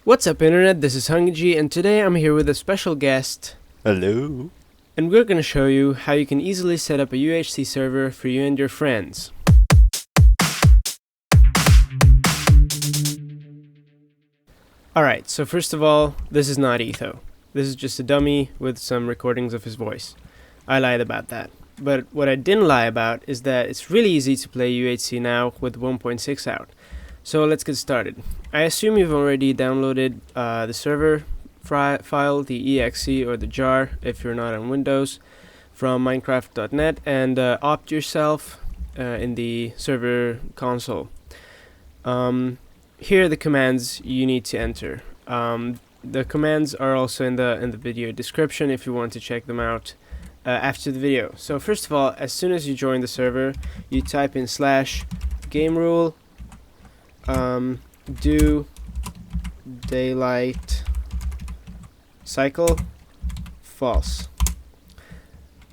What's up, Internet? This is Hungji, and today I'm here with a special guest. Hello. And we're going to show you how you can easily set up a UHC server for you and your friends. Alright, so first of all, this is not Etho. This is just a dummy with some recordings of his voice. I lied about that. But what I didn't lie about is that it's really easy to play UHC now with 1.6 out. So let's get started. I assume you've already downloaded the server file, the exe or the jar if you're not on Windows, from Minecraft.net, and opt yourself in the server console. Here are the commands you need to enter. The commands are also in the video description if you want to check them out after the video. So first of all, as soon as you join the server, you type in /gamerule doDaylightCycle false.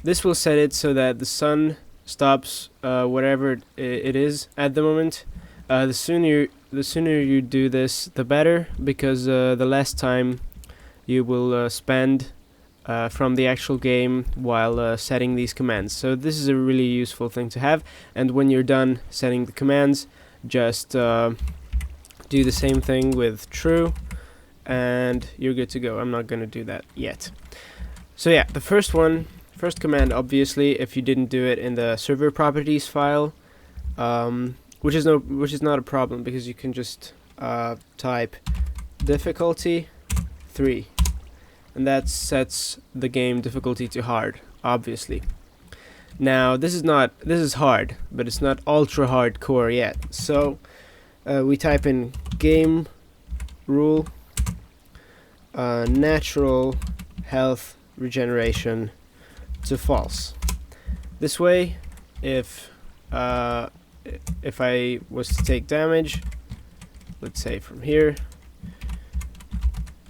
This will set it so that the sun stops whatever it is at the moment. The sooner you do this, the better, because the less time you will spend from the actual game while setting these commands. So this is a really useful thing to have, and when you're done setting the commands, just do the same thing with true and you're good to go. I'm not going to do that yet. So yeah, the first command, obviously, if you didn't do it in the server properties file, which is not a problem, because you can just type difficulty 3, and that sets the game difficulty to hard, obviously. Now this is hard, but it's not ultra hardcore yet. So we type in game rule natural health regeneration to false. This way, if I was to take damage, let's say from here,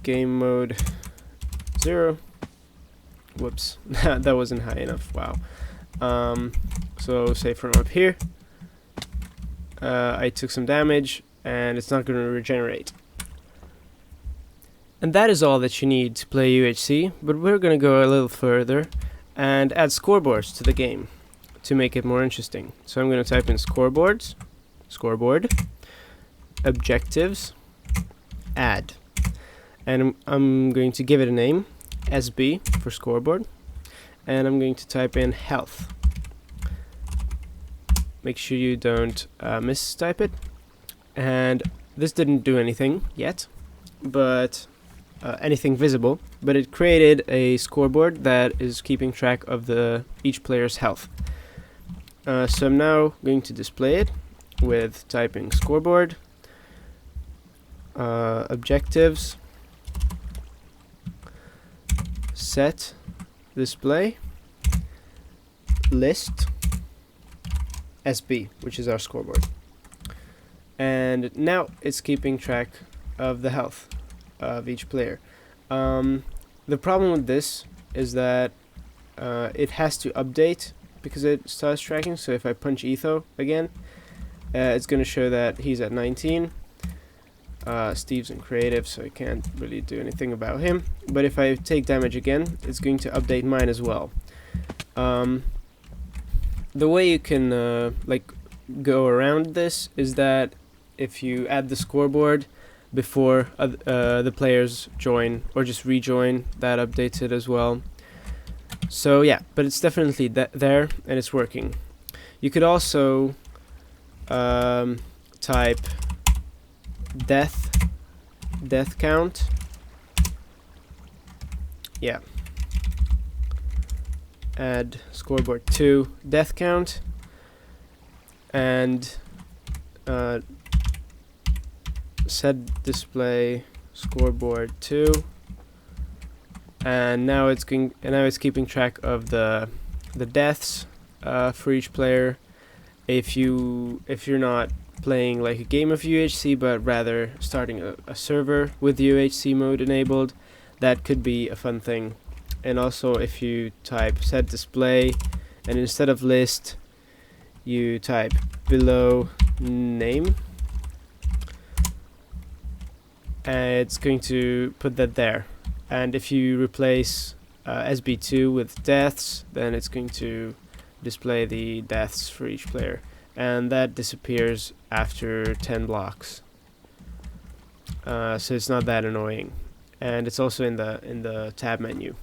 game mode 0. Whoops, that wasn't high enough. Wow. So say from up here, I took some damage and it's not going to regenerate. And that is all that you need to play UHC, but we're going to go a little further and add scoreboards to the game to make it more interesting. So I'm going to type in scoreboard, objectives, add, and I'm going to give it a name, SB for scoreboard, and I'm going to type in health. Make sure you don't mistype it. And this didn't do anything yet, but anything visible, but it created a scoreboard that is keeping track of each player's health. So I'm now going to display it with typing scoreboard, objectives, setDisplay, list, SB, which is our scoreboard. And now it's keeping track of the health of each player. The problem with this is that it has to update because it starts tracking. So if I punch Etho again, it's going to show that he's at 19. Steve's in creative, so I can't really do anything about him. But if I take damage again, it's going to update mine as well. The way you can go around this is that if you add the scoreboard before the players join or just rejoin, that updates it as well. So yeah, but it's definitely there and it's working. You could also type deathCount. Yeah. Add scoreboard to deathCount and setDisplay scoreboard 2, and now it's keeping track of the deaths for each player. If you're not playing like a game of UHC, but rather starting a server with UHC mode enabled, that could be a fun thing. And also, if you type setDisplay and instead of list you type belowName, it's going to put that there. And if you replace SB2 with deaths, then it's going to display the deaths for each player, and that disappears after 10 blocks. So it's not that annoying, and it's also in the tab menu.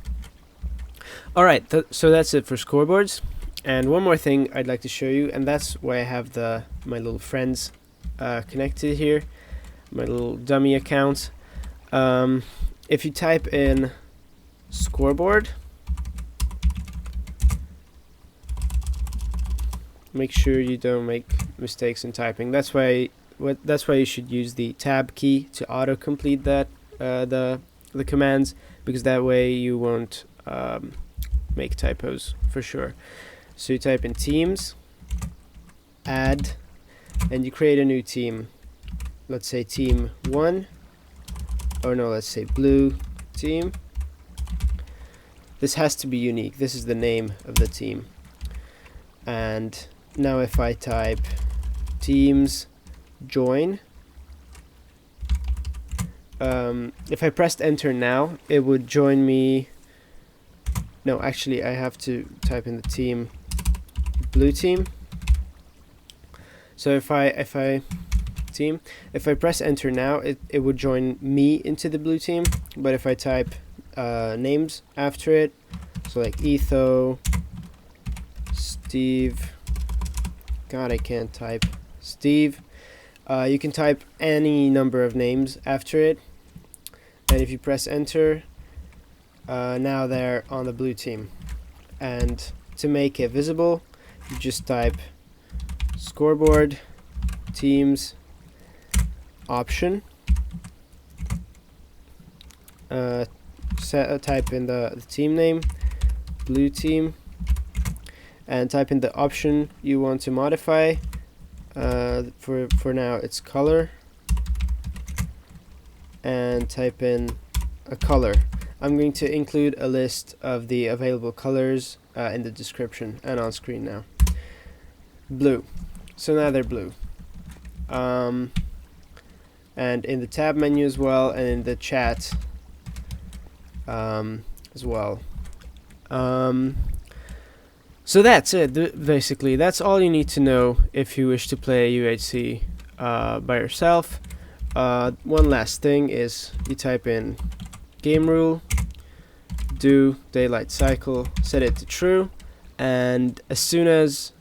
All right, so that's it for scoreboards. And one more thing I'd like to show you, and that's why I have my little friends connected here, my little dummy account. If you type in scoreboard, make sure you don't make mistakes in typing. That's why you should use the tab key to auto-complete that the commands, because that way you won't make typos for sure. So you type in teams, add, and you create a new team. Let's say team 1, or no, let's say blue team. This has to be unique. This is the name of the team. And now if I type teams join, if I pressed enter now, it would join me. No, actually I have to type in the team blue team. So if I press enter now, it would join me into the blue team. But if I type names after it, so like Etho, Steve, God, I can't type, Steve, you can type any number of names after it, and if you press enter, now they're on the blue team. And to make it visible, you just type scoreboard teams option, type in the team name, blue team, and type in the option you want to modify. For now it's color, and type in a color. I'm going to include a list of the available colors in the description and on screen now. Blue. So now they're blue. And in the tab menu as well, and in the chat as well. So that's it. Basically, that's all you need to know if you wish to play UHC by yourself. One last thing is you type in gamerule, doDaylightCycle, set it to true, and as soon as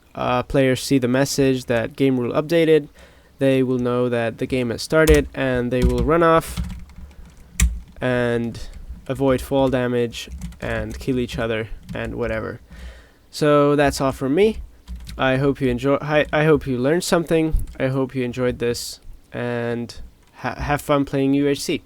players see the message that gamerule updated, they will know that the game has started, and they will run off and avoid fall damage and kill each other and whatever. So that's all from me. I hope you I hope you learned something. I hope you enjoyed this, and have fun playing UHC.